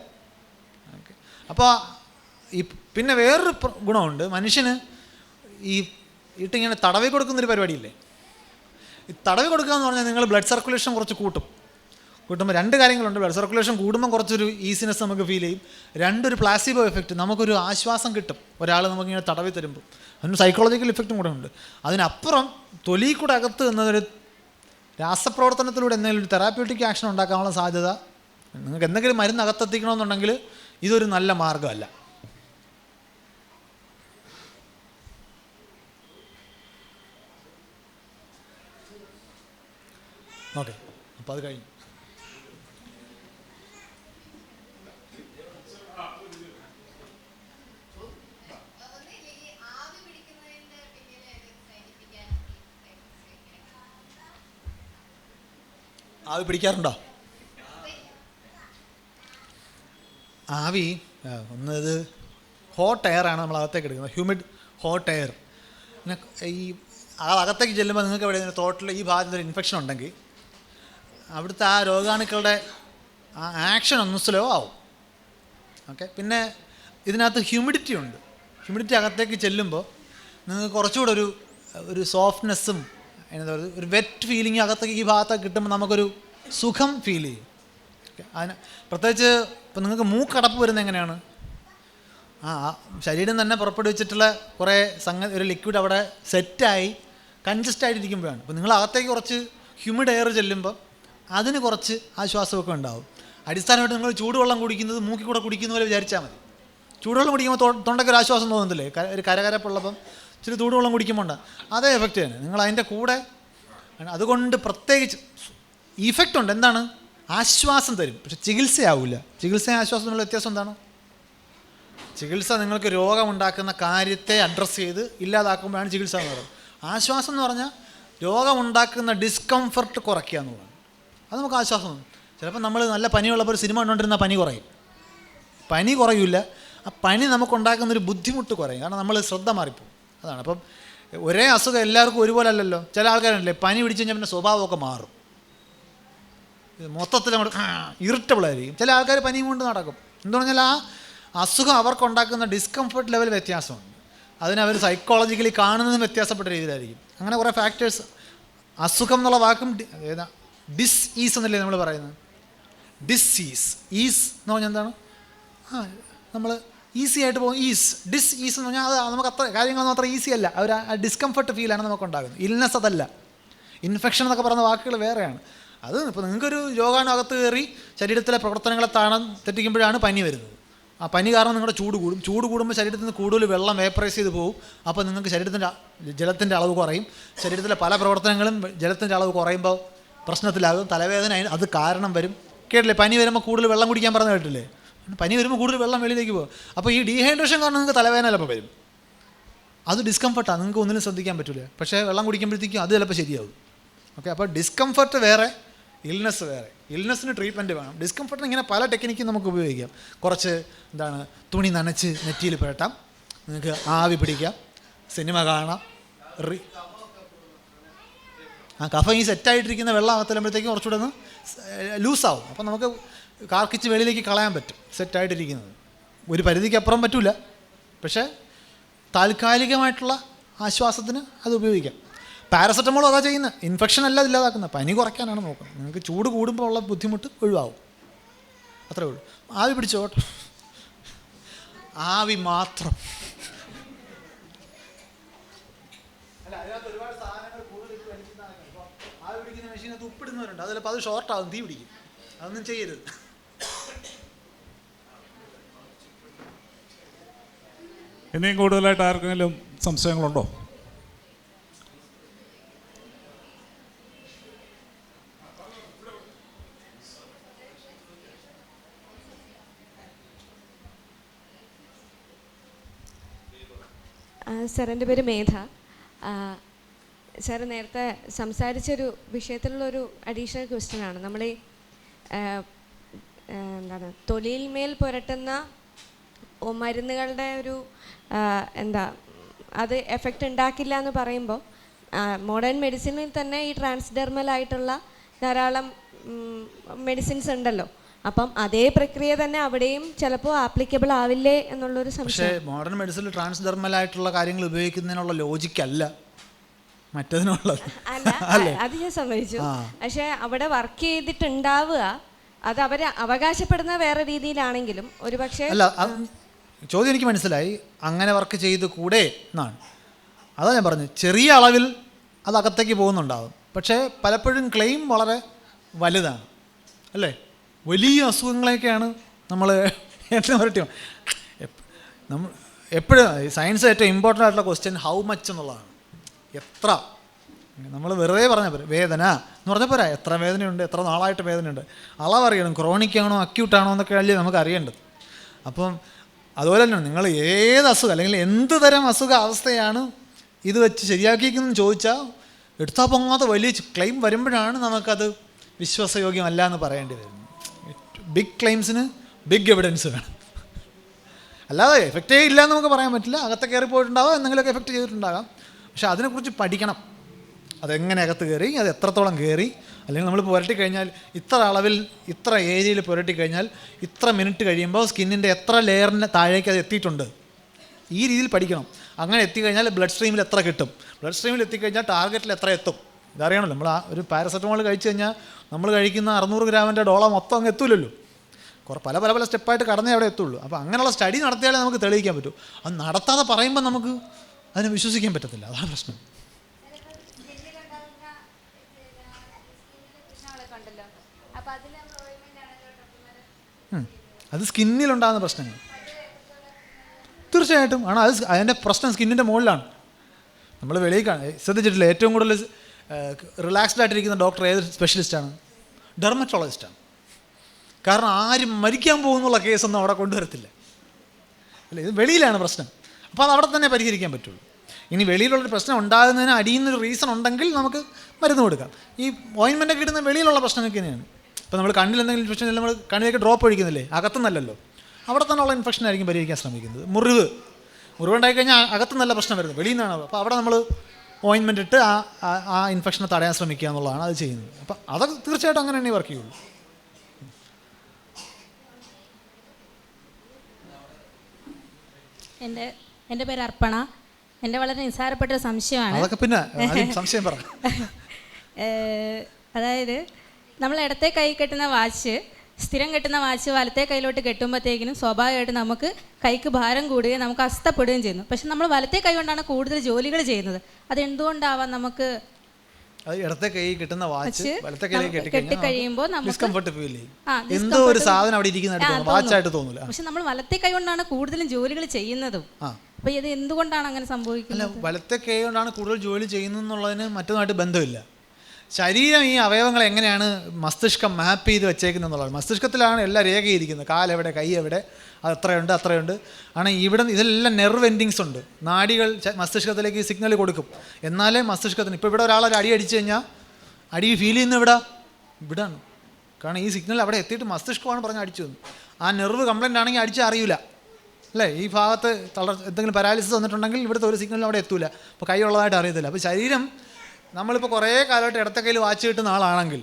ഓക്കെ, അപ്പോൾ ഈ പിന്നെ വേറൊരു ഗുണമുണ്ട്. മനുഷ്യന് ഈ ഇട്ടിങ്ങനെ തടവി കൊടുക്കുന്നൊരു പരിപാടിയില്ലേ, ഈ തടവി കൊടുക്കുക എന്ന് പറഞ്ഞാൽ നിങ്ങൾ ബ്ലഡ് സർക്കുലേഷൻ കുറച്ച് കൂട്ടും. കൂട്ടുമ്പോൾ രണ്ട് കാര്യങ്ങളുണ്ട്. ബ്ലഡ് സർക്കുലേഷൻ കൂടുമ്പോൾ കുറച്ചൊരു ഈസിനെസ് നമുക്ക് ഫീൽ ചെയ്യും. രണ്ടൊരു പ്ലാസിബോ എഫക്റ്റ്, നമുക്കൊരു ആശ്വാസം കിട്ടും ഒരാൾ നമുക്കിങ്ങനെ തടവി തരുമ്പോൾ. അതിന് സൈക്കോളജിക്കൽ ഇഫക്റ്റും കൂടെ ഉണ്ട്. അതിനപ്പുറം തൊലി കൂടെ അകത്ത് എന്നതൊരു രാസപ്രവർത്തനത്തിലൂടെ എന്തെങ്കിലും ഒരു തെറാപ്യൂട്ടിക് ആക്ഷൻ ഉണ്ടാക്കാനുള്ള സാധ്യത, നിങ്ങൾക്ക് എന്തെങ്കിലും മരുന്ന് അകത്തെത്തിക്കണമെന്നുണ്ടെങ്കിൽ ഇതൊരു നല്ല മാർഗ്ഗമല്ല. ഓക്കെ, അപ്പോൾ അത് കഴിഞ്ഞു. ആവി പിടിക്കാറുണ്ടോ? ആവി ഒന്ന് ഇത് ഹോട്ട് എയറാണ് നമ്മൾ അകത്തേക്ക് എടുക്കുന്നത്, ഹ്യൂമിഡ് ഹോട്ട് എയർ. പിന്നെ ഈ അകത്തേക്ക് ചെല്ലുമ്പോൾ നിങ്ങൾക്ക് എവിടെ തോട്ടിൽ ഈ ഭാഗത്തൊരു ഇൻഫെക്ഷൻ ഉണ്ടെങ്കിൽ അവിടുത്തെ ആ രോഗാണുക്കളുടെ ആ ആക്ഷൻ ഒന്ന് സ്ലോ ആവും. ഓക്കെ, പിന്നെ ഇതിനകത്ത് ഹ്യൂമിഡിറ്റി ഉണ്ട്. ഹ്യൂമിഡിറ്റി അകത്തേക്ക് ചെല്ലുമ്പോൾ നിങ്ങൾക്ക് കുറച്ചുകൂടെ ഒരു സോഫ്റ്റ്നെസ്സും എന്താ പറയുക, ഒരു വെറ്റ് ഫീലിംഗ് അകത്തേക്ക് ഈ ഭാഗത്തൊക്കെ കിട്ടുമ്പോൾ നമുക്കൊരു സുഖം ഫീൽ ചെയ്യും. ഓക്കെ, അതിന് പ്രത്യേകിച്ച് ഇപ്പം നിങ്ങൾക്ക് മൂക്കടപ്പ് വരുന്നത് എങ്ങനെയാണ്? ശരീരം തന്നെ പുറപ്പെടുവിച്ചിട്ടുള്ള കുറേ ഒരു ലിക്വിഡ് അവിടെ സെറ്റായി കൺജസ്റ്റ് ആയിട്ടിരിക്കുമ്പോഴാണ്. അപ്പോൾ നിങ്ങൾ അകത്തേക്ക് കുറച്ച് ഹ്യൂമിഡ് എയർ ചെല്ലുമ്പോൾ അതിന് കുറച്ച് ആശ്വാസമൊക്കെ ഉണ്ടാവും. അടിസ്ഥാനമായിട്ട് നിങ്ങൾ ചൂടുവെള്ളം കുടിക്കുന്നത് മൂക്കിൽ കൂടെ കുടിക്കുന്ന പോലെ വിചാരിച്ചാൽ മതി. ചൂടുവെള്ളം കുടിക്കുമ്പോൾ തൊണ്ടയ്ക്ക് ഒരു ആശ്വാസം തോന്നുന്നില്ലേ? ഒരു കരകരപ്പുള്ളപ്പം ഇച്ചിരി ചൂടുവെള്ളം കുടിക്കുമ്പോൾ ഉണ്ട് അതേ എഫക്റ്റ് തന്നെ. നിങ്ങൾ അതിൻ്റെ കൂടെ അതുകൊണ്ട് പ്രത്യേകിച്ച് ഇഫക്റ്റ് ഉണ്ട്. എന്താണ്? ആശ്വാസം തരും, പക്ഷെ ചികിത്സയാവില്ല. ചികിത്സയും ആശ്വാസം തമ്മിലുള്ള വ്യത്യാസം എന്താണ്? ചികിത്സ നിങ്ങൾക്ക് രോഗമുണ്ടാക്കുന്ന കാര്യത്തെ അഡ്രസ്സ് ചെയ്ത് ഇല്ലാതാക്കുമ്പോഴാണ് ചികിത്സ എന്ന് പറയുന്നത്. ആശ്വാസം എന്ന് പറഞ്ഞാൽ രോഗമുണ്ടാക്കുന്ന ഡിസ്കംഫർട്ട് കുറയ്ക്കുക എന്ന് പറയുന്നത്. അത് നമുക്ക് ആശ്വാസം തോന്നും. ചിലപ്പോൾ നമ്മൾ നല്ല പനിയുള്ളപ്പോൾ ഒരു സിനിമ കണ്ടുകൊണ്ടിരുന്ന പനി കുറയും. പനി കുറയില്ല, ആ പനി നമുക്കുണ്ടാക്കുന്നൊരു ബുദ്ധിമുട്ട് കുറയും. കാരണം നമ്മൾ ശ്രദ്ധ മാറിപ്പോകും. അതാണ്. അപ്പം ഒരേ അസുഖം എല്ലാവർക്കും ഒരുപോലെ അല്ലല്ലോ. ചില ആൾക്കാരുണ്ടല്ലേ പനി പിടിച്ച് കഴിഞ്ഞാൽ പിന്നെ സ്വഭാവമൊക്കെ മാറും, മൊത്തത്തിൽ നമ്മൾ ഇറിറ്റബിൾ ആയിരിക്കും. ചില ആൾക്കാർ പനിയും കൊണ്ട് നടക്കും. എന്ന് പറഞ്ഞാൽ ആ അസുഖം അവർക്കുണ്ടാക്കുന്ന ഡിസ്കംഫർട്ട് ലെവൽ വ്യത്യാസമുണ്ട്. അതിനവർ സൈക്കോളജിക്കലി കാണുന്നതും വ്യത്യാസപ്പെട്ട രീതിയിലായിരിക്കും. അങ്ങനെ കുറേ ഫാക്ടേഴ്സ്. അസുഖം എന്നുള്ള വാക്കും ഏതാ ഡിസ്ഈസ് എന്നല്ലേ നമ്മൾ പറയുന്നത്? ഡിസ്ഈസ്, ഈസ് എന്ന് പറഞ്ഞാൽ എന്താണ്? നമ്മൾ ഈസി ആയിട്ട് പോകും. ഡിസ്ഈസ് എന്ന് പറഞ്ഞാൽ അത് നമുക്ക് അത്ര കാര്യങ്ങളൊന്നും അത്ര ഈസി അല്ല. ആ ഡിസ്കംഫർട്ട് ഫീലാണ് നമുക്കുണ്ടാകുന്നത്. ഇൽനെസ് അതല്ല. ഇൻഫെക്ഷൻ എന്നൊക്കെ പറയുന്ന വാക്കുകൾ വേറെയാണ്. അത് ഇപ്പോൾ നിങ്ങൾക്കൊരു രോഗാണു അകത്ത് കയറി ശരീരത്തിലെ പ്രവർത്തനങ്ങളെ തെറ്റിക്കുമ്പോഴാണ് പനി വരുന്നത്. ആ പനി കാരണം നിങ്ങളുടെ ചൂട് കൂടും. ചൂട് കൂടുമ്പോൾ ശരീരത്തിൽ നിന്ന് കൂടുതൽ വെള്ളം വേപ്പറൈസ് ചെയ്ത് പോകും. അപ്പോൾ നിങ്ങൾക്ക് ജലത്തിൻ്റെ അളവ് കുറയും. ശരീരത്തിലെ പല പ്രവർത്തനങ്ങളും ജലത്തിൻ്റെ അളവ് കുറയുമ്പോൾ പ്രശ്നത്തിലാകും. തലവേദന അത് കാരണം വരും. കേട്ടില്ലേ? പനി വരുമ്പോൾ കൂടുതൽ വെള്ളം കുടിക്കാൻ പറഞ്ഞ് കേട്ടില്ലേ? പനി വരുമ്പോൾ കൂടുതൽ വെള്ളം വെളിയിലേക്ക് പോകും. അപ്പോൾ ഈ ഡീഹൈഡ്രേഷൻ കാരണം നിങ്ങൾക്ക് തലവേദന ചിലപ്പോൾ വരും. അത് ഡിസ്കംഫർട്ടാണ്, നിങ്ങൾക്ക് ഒന്നിനും ശ്രദ്ധിക്കാൻ പറ്റില്ല. പക്ഷേ വെള്ളം കുടിക്കുമ്പോഴത്തേക്കും അത് ചിലപ്പോൾ ശരിയാവും. ഓക്കെ, അപ്പോൾ ഡിസ്കംഫർട്ട് വേറെ, ഇൽനെസ് വേറെ. ഇൽനെസ്സിന് ട്രീറ്റ്മെൻറ്റ് വേണം. ഡിസ്കംഫർട്ടിന് ഇങ്ങനെ പല ടെക്നിക്കും നമുക്ക് ഉപയോഗിക്കാം. കുറച്ച് തുണി നനച്ച് നെറ്റിയിൽ പുരട്ടാം, നിങ്ങൾക്ക് ആവി പിടിക്കാം, സിനിമ കാണാം. കഫം ഈ സെറ്റായിട്ടിരിക്കുന്ന വെള്ളം അകത്തുമ്പോഴത്തേക്കും കുറച്ചുകൂടെ ഒന്ന് ലൂസാവും. അപ്പം നമുക്ക് കാർക്കിച്ച് വെളിയിലേക്ക് കളയാൻ പറ്റും സെറ്റായിട്ടിരിക്കുന്നത്. ഒരു പരിധിക്കപ്പുറം പറ്റില്ല, പക്ഷേ താൽക്കാലികമായിട്ടുള്ള ആശ്വാസത്തിന് അത് ഉപയോഗിക്കാം. പാരസെറ്റമോളും അതാ ചെയ്യുന്നത്. ഇൻഫെക്ഷൻ അല്ല ഇല്ലാതാക്കുന്നത്, പനി കുറയ്ക്കാനാണ് നോക്കുന്നത്. നിങ്ങൾക്ക് ചൂട് കൂടുമ്പോൾ ഉള്ള ബുദ്ധിമുട്ട് ഒഴിവാകും. അത്രേ ഉള്ളൂ. ആവി പിടിച്ചോട്ടെ, ആവി മാത്രം. അല്ല, അതിനകത്ത് ഒരുപാട് സാധനങ്ങൾ കൂടുതൽ ആവി പിടിക്കുന്ന മെഷീനകത്ത് ഉപ്പിടുന്നവരുണ്ട്. അതിലപ്പോൾ അത് ഷോർട്ടാകും, തീ പിടിക്കും. അതൊന്നും ചെയ്യരുത്. ഇനിയും കൂടുതലായിട്ട് ആർക്കെങ്കിലും സംശയങ്ങളുണ്ടോ? സാർ, എൻ്റെ പേര് മേധ. സാർ നേരത്തെ സംസാരിച്ചൊരു വിഷയത്തിലുള്ളൊരു അഡീഷണൽ ക്വസ്റ്റ്യനാണ്. നമ്മൾ ഈ തൊലിയിൽ മേൽ പുരട്ടുന്ന മരുന്നുകളുടെ ഒരു അത് എഫക്റ്റ് ഉണ്ടാക്കില്ല എന്ന് പറയുമ്പോൾ മോഡേൺ മെഡിസിനിൽ തന്നെ ഈ ട്രാൻസ്ഡെർമലായിട്ടുള്ള ധാരാളം മെഡിസിൻസ് ഉണ്ടല്ലോ. അപ്പം അതേ പ്രക്രിയ തന്നെ അവിടെയും ചിലപ്പോൾ ആപ്ലിക്കബിൾ ആവില്ലേ എന്നുള്ളൊരു സംശയം. പക്ഷേ മോഡേൺ മെഡിസിനിൽ ട്രാൻസ്ഡെർമലായിട്ടുള്ള കാര്യങ്ങൾ ഉപയോഗിക്കുന്നതിനുള്ള ലോജിക്കല്ല മറ്റതിനുള്ളത്. അല്ല, അത് ഞാൻ സമ്മതിച്ചു. പക്ഷെ അവിടെ വർക്ക് ചെയ്തിട്ടുണ്ടാവുക അത് അവര് അവകാശപ്പെടുന്ന വേറെ രീതിയിലാണെങ്കിലും ഒരു പക്ഷേ അല്ല, ചോദ്യം എനിക്ക് മനസ്സിലായി. അങ്ങനെ വർക്ക് ചെയ്ത് കൂടെ എന്നാണ്. അതാ ഞാൻ പറഞ്ഞു, ചെറിയ അളവിൽ അത് അകത്തേക്ക് പോകുന്നുണ്ടാകും. പക്ഷേ പലപ്പോഴും ക്ലെയിം വളരെ വലുതാണ് അല്ലേ. വലിയ അസുഖങ്ങളെയൊക്കെയാണ് നമ്മൾ ഏറ്റവും വരട്ടി നമ്മൾ എപ്പോഴും സയൻസ് ഏറ്റവും ഇമ്പോർട്ടൻ്റ് ആയിട്ടുള്ള ക്വസ്റ്റ്യൻ ഹൗ മച്ച് എന്നുള്ളതാണ്. എത്ര. നമ്മൾ വെറുതെ പറഞ്ഞ പോരാ. വേദന എന്ന് പറഞ്ഞാൽ പോരാ, എത്ര വേദനയുണ്ട്, എത്ര നാളായിട്ട് വേദനയുണ്ട്, അളവറിയണം. ക്രോണിക് ആണോ അക്യൂട്ടാണോ എന്നൊക്കെ അല്ലേ നമുക്ക് അറിയേണ്ടത്. അപ്പം അതുപോലെ തന്നെ നിങ്ങൾ ഏത് അസുഖം അല്ലെങ്കിൽ എന്ത് തരം അവസ്ഥയാണ് ഇത് വെച്ച് ശരിയാക്കിയിരിക്കുന്നതെന്ന് ചോദിച്ചാൽ എടുത്താൽ പൊങ്ങാത്ത വലിയ ക്ലെയിം വരുമ്പോഴാണ് നമുക്കത് വിശ്വാസയോഗ്യമല്ല എന്ന് പറയേണ്ടി വരുന്നത്. ബിഗ് ക്ലെയിംസിന് ബിഗ് എവിഡൻസ് വേണം. അല്ലാതെ എഫക്റ്റേ ഇല്ല എന്ന് നമുക്ക് പറയാൻ പറ്റില്ല. അകത്ത് കയറി പോയിട്ടുണ്ടാകാം, എന്തെങ്കിലുമൊക്കെ എഫക്റ്റ് ചെയ്തിട്ടുണ്ടാകാം. പക്ഷെ അതിനെക്കുറിച്ച് പഠിക്കണം. അതെങ്ങനെ അകത്ത് കയറി, അത് എത്രത്തോളം കയറി, അല്ലെങ്കിൽ നമ്മൾ പുരട്ടി കഴിഞ്ഞാൽ ഇത്ര അളവിൽ ഇത്ര ഏരിയയിൽ പുരട്ടി കഴിഞ്ഞാൽ ഇത്ര മിനിറ്റ് കഴിയുമ്പോൾ സ്കിന്നിൻ്റെ എത്ര ലെയറിന് താഴേക്ക് അത് എത്തിയിട്ടുണ്ട്, ഈ രീതിയിൽ പഠിക്കണം. അങ്ങനെ എത്തിക്കഴിഞ്ഞാൽ ബ്ലഡ് സ്ട്രീമിൽ എത്ര കിട്ടും, ബ്ലഡ് സ്ട്രീമിൽ എത്തിക്കഴിഞ്ഞാൽ ടാർഗറ്റിൽ എത്ര എത്തും, ഇതറിയണമല്ലോ. നമ്മൾ ഒരു പാരസെറ്റമോൾ കഴിച്ച് കഴിഞ്ഞാൽ നമ്മൾ കഴിക്കുന്ന 600 ഗ്രാമിൻ്റെ ഡോള മൊത്തം അങ്ങ് എത്തൂലല്ലോ. പല പല പല സ്റ്റെപ്പായിട്ട് കടന്നേ അവിടെ എത്തുള്ളൂ. അപ്പോൾ അങ്ങനെയുള്ള സ്റ്റഡി നടത്തിയാലേ നമുക്ക് തെളിയിക്കാൻ പറ്റൂ. അത് നടത്താതെ പറയുമ്പോൾ നമുക്ക് അതിനെ വിശ്വസിക്കാൻ പറ്റത്തില്ല. അതാണ് പ്രശ്നം. അത് സ്കിന്നിലുണ്ടാകുന്ന പ്രശ്നങ്ങൾ തീർച്ചയായിട്ടും ആണ്. അത് അതിൻ്റെ പ്രശ്നം സ്കിന്നിൻ്റെ മുകളിലാണ്. നമ്മൾ വെളിയിൽ ശ്രദ്ധിച്ചിട്ടില്ല, ഏറ്റവും കൂടുതൽ റിലാക്സ്ഡ് ആയിട്ടിരിക്കുന്ന ഡോക്ടർ ഏത് സ്പെഷ്യലിസ്റ്റാണ്? ഡെർമറ്റോളജിസ്റ്റാണ്. കാരണം ആരും മരിക്കാൻ പോകുന്നുള്ള കേസൊന്നും അവിടെ കൊണ്ടുവരത്തില്ല അല്ലേ. ഇത് വെളിയിലാണ് പ്രശ്നം. അപ്പോൾ അത് അവിടെ തന്നെ പരിഹരിക്കാൻ പറ്റുള്ളൂ. ഇനി വെളിയിലുള്ളൊരു പ്രശ്നം ഉണ്ടാകുന്നതിന് അടിയുന്നൊരു റീസൺ ഉണ്ടെങ്കിൽ നമുക്ക് മരുന്ന് കൊടുക്കാം. ഈ ഓയിൻമെൻ്റൊക്കെ ഇടുന്ന വെളിയിലുള്ള പ്രശ്നമൊക്കെ തന്നെയാണ്. ഇപ്പോൾ നമ്മൾ കണ്ണിൽ എന്തെങ്കിലും ഇൻഫെക്ഷൻ നമ്മൾ കണ്ണിലേക്ക് ഡ്രോപ്പ് ഒഴിക്കുന്നില്ലേ, അകത്തുനിന്നല്ലല്ലോ, അവിടെ തന്നെയുള്ള ഇൻഫെക്ഷൻ ആയിരിക്കും പരിഹരിക്കാൻ ശ്രമിക്കുന്നത്. മുറിവുണ്ടായി കഴിഞ്ഞാൽ അകത്തുനിന്നല്ല പ്രശ്നം വരുന്നത്, വെളിയിൽ നിന്നാണ്. അപ്പോൾ അവിടെ നമ്മൾ ഓയിൻമെൻ്റ് ഇട്ട് ആ ഇൻഫെക്ഷനെ തടയാൻ ശ്രമിക്കുക എന്നുള്ളതാണ് അത് ചെയ്യുന്നത്. അപ്പം അതൊക്കെ തീർച്ചയായിട്ടും അങ്ങനെ തന്നെ വർക്ക് ചെയ്യുള്ളൂ. എൻ്റെ പേര് അർപ്പണ. എൻ്റെ വളരെ നിസ്സാരപ്പെട്ട ഒരു സംശയമാണ്. അതൊക്കെ പിന്നെ സംശയം പറ. അതായത് നമ്മൾ ഇടത്തെ കൈ കെട്ടുന്ന വാച്ച്, സ്ഥിരം കെട്ടുന്ന വാച്ച് വലത്തെ കൈയിലോട്ട് കെട്ടുമ്പോഴത്തേക്കിനും സ്വാഭാവികമായിട്ട് നമുക്ക് കൈക്ക് ഭാരം കൂടുകയും നമുക്ക് അസ്തപ്പെടുകയും ചെയ്യുന്നു. പക്ഷെ നമ്മൾ വലത്തെ കൈ കൊണ്ടാണ് കൂടുതൽ ജോലികൾ ചെയ്യുന്നത്. അത് എന്തുകൊണ്ടാവാം? നമുക്ക് അത് ഇടത്തെ കൈ കിട്ടുന്ന വാച്ച് വലത്തെ കൈ കെട്ടിക്കഴിയുമ്പോൾ ഡിസ്കംഫർട്ട് ഫീൽ ചെയ്യും. എന്തോ ഒരു സാധനം അവിടെ ഇരിക്കുന്നതായിട്ട് വാച്ചായിട്ട് തോന്നില്ല. പക്ഷെ നമ്മൾ വലത്തെ കൈ കൊണ്ടാണ് കൂടുതലും ജോലികൾ ചെയ്യുന്നതും. അപ്പൊ ഇത് എന്തുകൊണ്ടാണ് അങ്ങനെ സംഭവിക്കുന്നത്? അല്ല, വലത്തെ കൈ കൊണ്ടാണ് കൂടുതൽ ജോലി ചെയ്യുന്നതെന്നുള്ളതിന് മറ്റൊന്നായിട്ട് ബന്ധമില്ല. ശരീരം ഈ അവയവങ്ങൾ എങ്ങനെയാണ് മസ്തിഷ്കം മാപ്പ് ചെയ്ത് വെച്ചേക്കുന്നത് എന്നുള്ളത്. മസ്തിഷ്കത്തിലാണ് എല്ലാ രേഖയിരിക്കുന്നത്. കാലെവിടെ, കൈ എവിടെ, അത് അത്രയുണ്ട് ആണ്. ഇവിടെ ഇതെല്ലാം നെർവ് എൻഡിങ്സ് ഉണ്ട്. നാഡികൾ മസ്തിഷ്കത്തിലേക്ക് സിഗ്നൽ കൊടുക്കും. എന്നാലേ മസ്തിഷ്കത്തിന്, ഇപ്പോൾ ഇവിടെ ഒരാളൊരു അടി അടിച്ചു കഴിഞ്ഞാൽ അടി ഫീൽ ചെയ്യുന്ന ഇവിടാണ്. കാരണം ഈ സിഗ്നൽ അവിടെ എത്തിയിട്ട് മസ്തിഷ്കമാണ് പറഞ്ഞ് അടിച്ചു തന്നു. ആ നെർവ് കംപ്ലൈൻ്റ് ആണെങ്കിൽ അടിച്ചാൽ അറിയില്ല അല്ലേ. ഈ ഭാഗത്ത് എന്തെങ്കിലും പാരാലിസിസ് വന്നിട്ടുണ്ടെങ്കിൽ ഇവിടുത്തെ ഒരു സിഗ്നലും അവിടെ എത്തൂല. അപ്പോൾ കൈ ഉള്ളതായിട്ട് അറിയത്തില്ല. അപ്പോൾ ശരീരം, നമ്മളിപ്പോൾ കുറേ കാലമായിട്ട് ഇടത്തെ കയ്യിൽ വാച്ച് കിട്ടുന്ന ആളാണെങ്കിൽ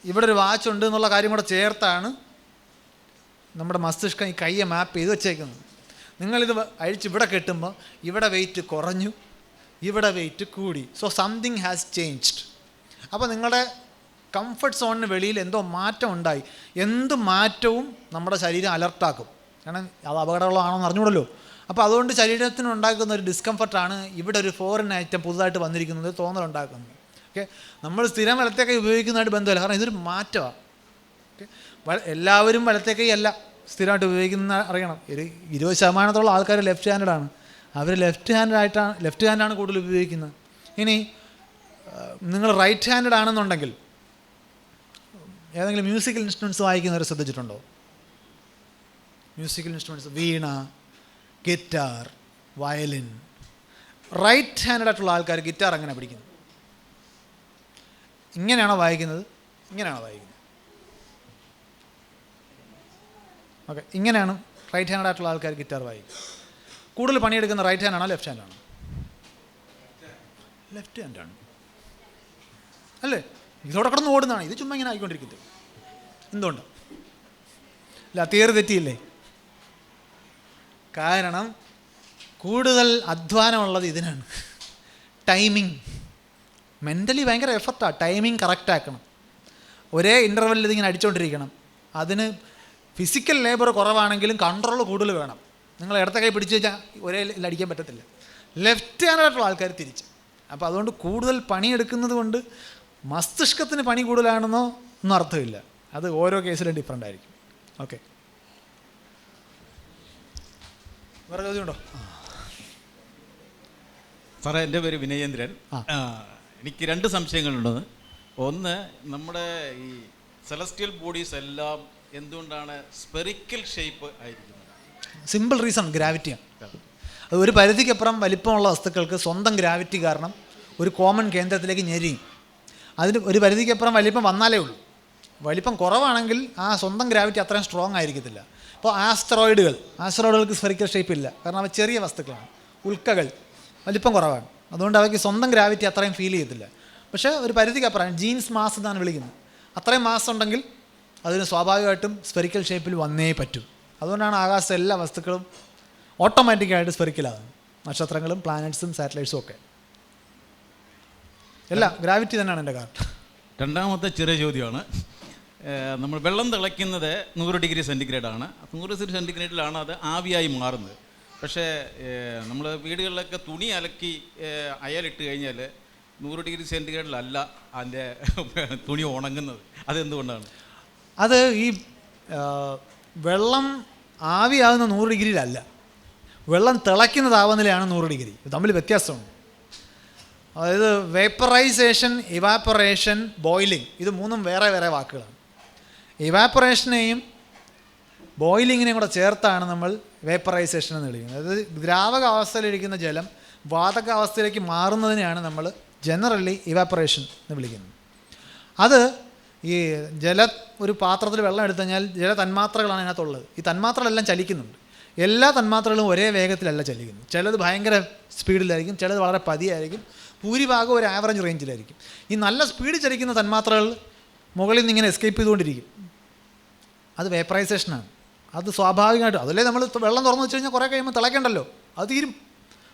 ഇവിടെ ഒരു വാച്ച് ഉണ്ട് എന്നുള്ള കാര്യം കൂടെ ചേർത്താണ് നമ്മുടെ മസ്തിഷ്കം ഈ കയ്യെ മാപ്പ് ചെയ്ത് വെച്ചേക്കുന്നത്. നിങ്ങളിത് അഴിച്ച് ഇവിടെ കെട്ടുമ്പോൾ ഇവിടെ വെയിറ്റ് കുറഞ്ഞു, ഇവിടെ വെയിറ്റ് കൂടി. So something has changed. അപ്പോൾ നിങ്ങളുടെ കംഫർട്ട് സോണിന് വെളിയിൽ എന്തോ മാറ്റം ഉണ്ടായി. എന്ത് മാറ്റവും നമ്മുടെ ശരീരം അലർട്ടാക്കും. കാരണം അത് അപകടമുള്ളതാണോ എന്ന് അറിഞ്ഞൂടല്ലോ. അപ്പോൾ അതുകൊണ്ട് ശരീരത്തിന് ഉണ്ടാക്കുന്ന ഒരു ഡിസ്കംഫർട്ടാണ് ഇവിടെ ഒരു ഫോറിൻ ഐറ്റം പുതുതായിട്ട് വന്നിരിക്കുന്നത് തോന്നലുണ്ടാക്കുന്നത്. ഓക്കെ, നമ്മൾ സ്ഥിരം വലത്തേക്കൈ ഉപയോഗിക്കുന്നതായിട്ട് ബന്ധമില്ല. കാരണം ഇതൊരു മാറ്റമാണ്. ഓക്കെ, എല്ലാവരും വലത്തേക്കൈ അല്ല സ്ഥിരമായിട്ട് ഉപയോഗിക്കുന്ന അറിയണം. ഒരു 20% ആൾക്കാർ ലെഫ്റ്റ് ഹാൻഡാണ്. അവർ ലെഫ്റ്റ് ഹാൻഡാണ് കൂടുതൽ ഉപയോഗിക്കുന്നത്. ഇനി നിങ്ങൾ റൈറ്റ് ഹാൻഡഡ് ആണെന്നുണ്ടെങ്കിൽ ഏതെങ്കിലും മ്യൂസിക്കൽ ഇൻസ്ട്രുമെൻറ്റ്സ് വായിക്കുന്നവർ ശ്രദ്ധിച്ചിട്ടുണ്ടോ? മ്യൂസിക്കൽ ഇൻസ്ട്രുമെൻറ്റ്സ്, വീണ, ഗിറ്റാർ, വയലിൻ. റൈറ്റ് ഹാൻഡായിട്ടുള്ള ആൾക്കാർ ഗിറ്റാർ അങ്ങനെ പിടിക്കുന്നത്? ഇങ്ങനെയാണോ വായിക്കുന്നത്? ഇങ്ങനെയാണോ വായിക്കുന്നത്? ഓക്കെ, ഇങ്ങനെയാണ് റൈറ്റ് ഹാൻഡായിട്ടുള്ള ആൾക്കാർ ഗിറ്റാർ വായിക്കുന്നത്. കൂടുതൽ പണിയെടുക്കുന്ന റൈറ്റ് ഹാൻഡാണോ ലെഫ്റ്റ് ഹാൻഡാണോ? ലെഫ്റ്റ് ഹാൻഡാണ് അല്ലേ. ഇതോടെ കിടന്ന് ഓടുന്നതാണ്. ഇത് ചുമ്മാ ഇങ്ങനെ ആയിക്കൊണ്ടിരിക്കുന്നത്. എന്തുകൊണ്ട്? അല്ല, തീരെ തെറ്റിയില്ലേ? കാരണം കൂടുതൽ അധ്വാനമുള്ളത് ഇതിനാണ്. ടൈമിങ്. മെൻ്റലി ഭയങ്കര എഫർട്ടാണ്. ടൈമിങ് കറക്റ്റ് ആക്കണം, ഒരേ ഇൻ്റർവെല്ലിൽ ഇതിങ്ങനെ അടിച്ചുകൊണ്ടിരിക്കണം. അതിന് ഫിസിക്കൽ ലേബർ കുറവാണെങ്കിലും കൺട്രോൾ കൂടുതൽ വേണം. നിങ്ങൾ ഇടത്തെ കൈ പിടിച്ച് വെച്ചാൽ ഒരേ അടിക്കാൻ പറ്റത്തില്ല. ലെഫ്റ്റ് ഹാൻഡായിട്ടുള്ള ആൾക്കാർ തിരിച്ച്. അപ്പോൾ അതുകൊണ്ട് കൂടുതൽ പണിയെടുക്കുന്നത് കൊണ്ട് മസ്തിഷ്കത്തിന് പണി കൂടുതലാണെന്നോ ഒന്നും അർത്ഥമില്ല. അത് ഓരോ കേസിലും ഡിഫറെൻ്റ് ആയിരിക്കും. ഓക്കെ, വേറെ ചോദ്യമുണ്ടോ? സാറേ, എൻ്റെ പേര് വിനയേന്ദ്രൻ. എനിക്ക് 2 സംശയങ്ങളുണ്ടെന്ന്. ഒന്ന്, നമ്മുടെ ഈ സെലസ്റ്റിയൽ ബോഡീസ് എല്ലാം എന്തുകൊണ്ടാണ് സ്പെറിക്കൽ ഷേപ്പ് ആയിരിക്കുന്നത്? സിമ്പിൾ റീസൺ, ഗ്രാവിറ്റിയാണ്. അത് ഒരു പരിധിക്കപ്പുറം വലിപ്പമുള്ള വസ്തുക്കൾക്ക് സ്വന്തം ഗ്രാവിറ്റി കാരണം ഒരു കോമൺ കേന്ദ്രത്തിലേക്ക് ഞെരിയും. അതിന് ഒരു പരിധിക്കപ്പുറം വലിപ്പം വന്നാലേ ഉള്ളൂ. വലിപ്പം കുറവാണെങ്കിൽ ആ സ്വന്തം ഗ്രാവിറ്റി അത്രയും സ്ട്രോങ് ആയിരിക്കത്തില്ല. ഇപ്പോൾ ആസ്ട്രോയിഡുകൾക്ക് സ്ഫെറിക്കൽ ഷേപ്പ് ഇല്ല, കാരണം അവ ചെറിയ വസ്തുക്കളാണ്. ഉൽക്കകൾ വലിപ്പം കുറവാണ്, അതുകൊണ്ട് അവയ്ക്ക് സ്വന്തം ഗ്രാവിറ്റി അത്രയും ഫീൽ ചെയ്യത്തില്ല. പക്ഷേ ഒരു പരിധിക്കപ്പുറം ജീൻസ് മാസ് എന്നാണ് വിളിക്കുന്നത്. അത്രയും മാസ് ഉണ്ടെങ്കിൽ അതിന് സ്വാഭാവികമായിട്ടും സ്ഫെറിക്കൽ ഷേപ്പിൽ വന്നേ പറ്റൂ. അതുകൊണ്ടാണ് ആകാശത്തെ എല്ലാ വസ്തുക്കളും ഓട്ടോമാറ്റിക്കായിട്ട് സ്ഫെറിക്കലാകുന്നത്. നക്ഷത്രങ്ങളും പ്ലാനറ്റ്സും സാറ്റലൈറ്റ്സും ഒക്കെ എല്ലാം ഗ്രാവിറ്റി തന്നെയാണ് എൻ്റെ കാരണം. രണ്ടാമത്തെ ചെറിയ ചോദ്യമാണ്. നമ്മൾ വെള്ളം തിളയ്ക്കുന്നത് 100 ഡിഗ്രി സെൻറ്റിഗ്രേഡാണ്. 100 ഡിഗ്രി സെൻറ്റിഗ്രേഡിലാണ് അത് ആവിയായി മാറുന്നത്. പക്ഷേ നമ്മൾ വീടുകളിലൊക്കെ തുണി അലക്കി അയലിട്ട് കഴിഞ്ഞാൽ 100 ഡിഗ്രി സെൻറ്റിഗ്രേഡിലല്ല അതിൻ്റെ തുണി ഉണങ്ങുന്നത്. അതെന്തുകൊണ്ടാണ്? അത് ഈ വെള്ളം ആവിയാകുന്ന 100 ഡിഗ്രിയിലല്ല, വെള്ളം തിളയ്ക്കുന്ന താപനിലയാണ് 100 ഡിഗ്രി. തമ്മിൽ വ്യത്യാസമുണ്ട്. അതായത് വേപ്പറൈസേഷൻ, ഇവാപ്പറേഷൻ, ബോയിലിംഗ്, ഇത് 3 വേറെ വേറെ വാക്കുകളാണ്. ഇവാപ്പറേഷനെയും ബോയിലിങ്ങിനെയും കൂടെ ചേർത്താണ് നമ്മൾ വേപ്പറൈസേഷൻ എന്ന് വിളിക്കുന്നത്. അതായത് ദ്രാവക അവസ്ഥയിലിരിക്കുന്ന ജലം വാതകാവസ്ഥയിലേക്ക് മാറുന്നതിനെയാണ് നമ്മൾ ജനറലി ഇവാപ്പറേഷൻ എന്ന് വിളിക്കുന്നത്. അത് ഈ ഒരു പാത്രത്തിൽ വെള്ളം എടുത്തു കഴിഞ്ഞാൽ ജല തന്മാത്രകളാണ് അതിനകത്തുള്ളത്. ഈ തന്മാത്രകളെല്ലാം ചലിക്കുന്നുണ്ട്. എല്ലാ തന്മാത്രകളും ഒരേ വേഗത്തിലല്ല ചലിക്കുന്നത്. ചിലത് ഭയങ്കര സ്പീഡിലായിരിക്കും, ചിലത് വളരെ പതിയായിരിക്കും, ഭൂരിഭാഗം ഒരു ആവറേജ് റേഞ്ചിലായിരിക്കും. ഈ നല്ല സ്പീഡിൽ ചലിക്കുന്ന തന്മാത്രകൾ മുകളിൽ നിന്ന് ഇങ്ങനെ എസ്കേപ്പ് ചെയ്തുകൊണ്ടിരിക്കും. അത് വേപ്പറൈസേഷനാണ്. അത് സ്വാഭാവികമായിട്ടും, അതല്ലേ നമ്മൾ വെള്ളം തുറന്നു വെച്ച് കഴിഞ്ഞാൽ കുറേ കഴിയുമ്പോൾ തിളയ്ക്കണ്ടല്ലോ, അത് തീരും,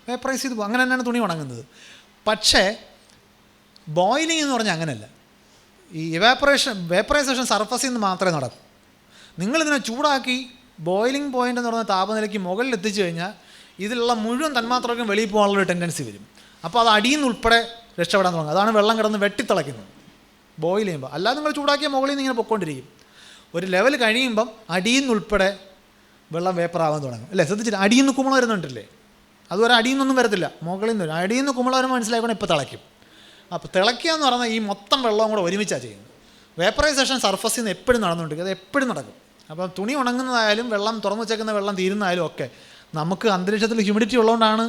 വേപ്പറൈസ് ചെയ്ത് പോകും. അങ്ങനെ തന്നെയാണ് തുണി ഉണങ്ങുന്നത്. പക്ഷേ ബോയിലിംഗ് എന്ന് പറഞ്ഞാൽ അങ്ങനെയല്ല. ഈ വേപ്പറൈസേഷൻ സർഫസിൽ നിന്ന് മാത്രമേ നടക്കൂ. നിങ്ങളിതിനെ ചൂടാക്കി ബോയിലിംഗ് പോയിൻ്റ് എന്ന് പറയുന്ന താപനിലയ്ക്ക് മുകളിൽ എത്തിച്ചു കഴിഞ്ഞാൽ ഇതിലുള്ള മുഴുവൻ തന്മാത്രകൾക്കും വെളിയിൽ പോകാനുള്ളൊരു ടെൻഡൻസി വരും. അപ്പോൾ അത് അടിയിൽ നിന്ന് ഉൾപ്പെടെ രക്ഷപ്പെടാൻ തുടങ്ങും. അതാണ് വെള്ളം കിടന്ന് വെട്ടിത്തിളയ്ക്കുന്നത് ബോയിൽ ചെയ്യുമ്പോൾ. അല്ലാതെ നിങ്ങൾ ചൂടാക്കിയ മുകളിൽ നിന്ന് ഇങ്ങനെ പൊയ്ക്കൊണ്ടിരിക്കും. ഒരു ലെവൽ കഴിയുമ്പം അടിയിൽ നിന്ന് ഉൾപ്പെടെ വെള്ളം വേപ്പറാവാൻ തുടങ്ങും. അല്ലേ, ശ്രദ്ധിച്ചിട്ട് അടിയിൽ നിന്ന് കുമിള വരുന്നുണ്ടല്ലേ? അതുവരെ അടിയിൽ നിന്നൊന്നും വരത്തില്ല, മുകളിൽ നിന്ന് വരും. അടിയിൽ നിന്ന് കുമിള വരുമ്പോൾ മനസ്സിലാക്കണം ഇപ്പോൾ തിളയ്ക്കും. അപ്പോൾ തിളയ്ക്കുക എന്ന് പറഞ്ഞാൽ ഈ മൊത്തം വെള്ളവും കൂടെ ഒരുമിച്ചാണ് ചെയ്യുന്നത്. വേപ്പറൈസേഷൻ സർഫസിൽ നിന്ന് എപ്പോഴും നടന്നുകൊണ്ടിരിക്കും, അത് എപ്പോഴും നടക്കും. അപ്പം തുണി ഉണങ്ങുന്നതായാലും വെള്ളം തുറന്നു വെച്ചേക്കുന്ന വെള്ളം തീരുന്നതായാലും ഒക്കെ നമുക്ക് അന്തരീക്ഷത്തിൽ ഹ്യൂമിഡിറ്റി ഉള്ളതുകൊണ്ടാണ്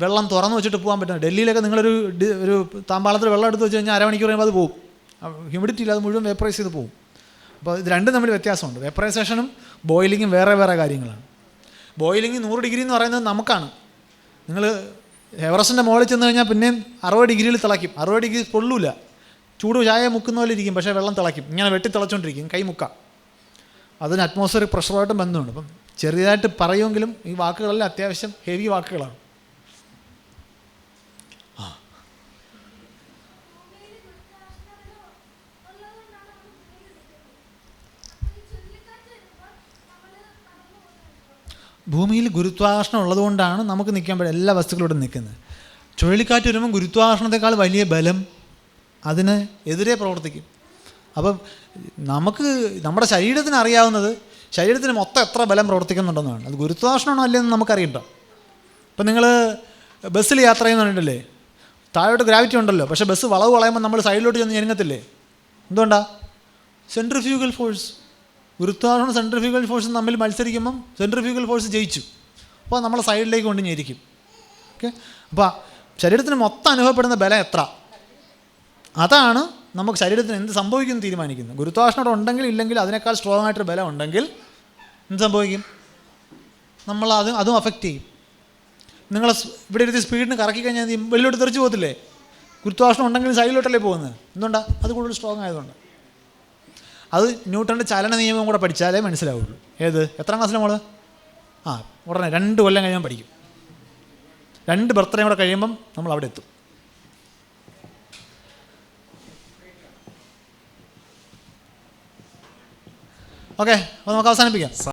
വെള്ളം തുറന്നു വെച്ചിട്ട് പോകാൻ പറ്റുന്നത്. ഡൽഹിയിലൊക്കെ നിങ്ങളൊരു താമ്പാളത്തിൽ വെള്ളം എടുത്ത് വെച്ച് കഴിഞ്ഞാൽ അരമണിക്കൂർ കഴിയുമ്പോൾ അത് പോകും. ഹ്യൂമിഡിറ്റി ഇല്ല, അത് മുഴുവൻ വേപ്പറൈസ് ചെയ്ത് പോകും. അപ്പോൾ ഇത് രണ്ടും തമ്മിൽ വ്യത്യാസമുണ്ട്. വേപ്പറൈസേഷനും ബോയിലിങ്ങും വേറെ വേറെ കാര്യങ്ങളാണ്. ബോയിലിംഗ് 100 ഡിഗ്രി എന്ന് പറയുന്നത് നമുക്കാണ്. നിങ്ങൾ എവറസ്റ്റിൻ്റെ മുകളിൽ ചെന്ന് കഴിഞ്ഞാൽ പിന്നെയും 60 ഡിഗ്രിയിൽ തിളയ്ക്കും. 60 ഡിഗ്രി പൊള്ളൂല, ചൂട് ചായ മുക്കുന്ന പോലെ ഇരിക്കും, പക്ഷേ വെള്ളം തിളയ്ക്കും. ഇങ്ങനെ വെട്ടി തിളച്ചുകൊണ്ടിരിക്കും, കൈ മുക്കാം. അതിന് അറ്റ്മോസ്ഫിയറിക് പ്രഷറുമായിട്ടും ബന്ധമുണ്ട്. അപ്പം ചെറിയതായിട്ട് പറയുമെങ്കിലും ഈ വാക്കുകളെല്ലാം അത്യാവശ്യം ഹെവി വാക്കുകളാണ്. ഭൂമിയിൽ ഗുരുത്വാകർഷണം ഉള്ളതുകൊണ്ടാണ് നമുക്ക് നിൽക്കാൻ പറ്റും, എല്ലാ വസ്തുക്കളോടും നിൽക്കുന്നത്. ചുഴലിക്കാറ്റ് വരുമ്പോൾ ഗുരുത്വാകർഷണത്തെക്കാൾ വലിയ ബലം അതിന് എതിരെ പ്രവർത്തിക്കും. അപ്പം നമുക്ക് നമ്മുടെ ശരീരത്തിന് അറിയാവുന്നത് ശരീരത്തിന് മൊത്തം എത്ര ബലം പ്രവർത്തിക്കുന്നുണ്ടെന്നാണ്. അത് ഗുരുത്വാകർഷണമാണോ അല്ലെന്ന് നമുക്കറിയണ്ടോ. ഇപ്പം നിങ്ങൾ ബസ്സിൽ യാത്ര ചെയ്യുന്നുണ്ടല്ലേ, താഴോട്ട് ഗ്രാവിറ്റി ഉണ്ടല്ലോ, പക്ഷേ ബസ് വളവ് വളയുമ്പോൾ നമ്മൾ സൈഡിലോട്ട് ചെന്ന് ഞെരുങ്ങത്തില്ലേ? എന്തുകൊണ്ടാണ്? Centrifugal force. ഗുരുത്വാകർഷണ സെൻട്രിഫ്യൂഗൽ ഫോഴ്സ് തമ്മിൽ മത്സരിക്കുമ്പം സെൻട്രിഫ്യൂഗൽ ഫോഴ്സ് ജയിച്ചു. അപ്പോൾ നമ്മൾ സൈഡിലേക്ക് കൊണ്ട് ഞെരിക്കും. ഓക്കെ, അപ്പോൾ ശരീരത്തിന് മൊത്തം അനുഭവപ്പെടുന്ന ബലം എത്ര, അതാണ് നമുക്ക് ശരീരത്തിന് എന്ത് സംഭവിക്കും തീരുമാനിക്കുന്നത്. ഗുരുത്വാകർഷണം ഉണ്ടെങ്കിൽ ഇല്ലെങ്കിൽ അതിനേക്കാൾ സ്ട്രോങ് ആയിട്ടൊരു ബലം ഉണ്ടെങ്കിൽ എന്ത് സംഭവിക്കും? അതും അഫക്റ്റ് ചെയ്യും. നിങ്ങൾ ഇവിടെ ഇരുത്തി സ്പീഡിന് കറക്കി കഴിഞ്ഞാൽ വെളിയിലോട്ട് തെറിച്ച് പോകത്തില്ലേ? ഗുരുത്വാകർഷണം ഉണ്ടെങ്കിൽ സൈഡിലോട്ടല്ലേ പോകുന്നത്. എന്തുകൊണ്ടാണ്? അത് കൂടുതൽ സ്ട്രോങ് ആയതുകൊണ്ട്. അത് ന്യൂട്ടൻ്റെ ചലന നിയമം കൂടെ പഠിച്ചാലേ മനസ്സിലാവുള്ളൂ. ഏത് എത്രാം ക്ലാസ്സിലെ മോള്? ഉടനെ 2 കൊല്ലം കഴിയുമ്പോൾ പഠിക്കും. 2 ബർത്ത്ഡേ കൂടെ കഴിയുമ്പം നമ്മൾ അവിടെ എത്തും. ഓക്കെ, അപ്പോൾ നമുക്ക് അവസാനിപ്പിക്കാം.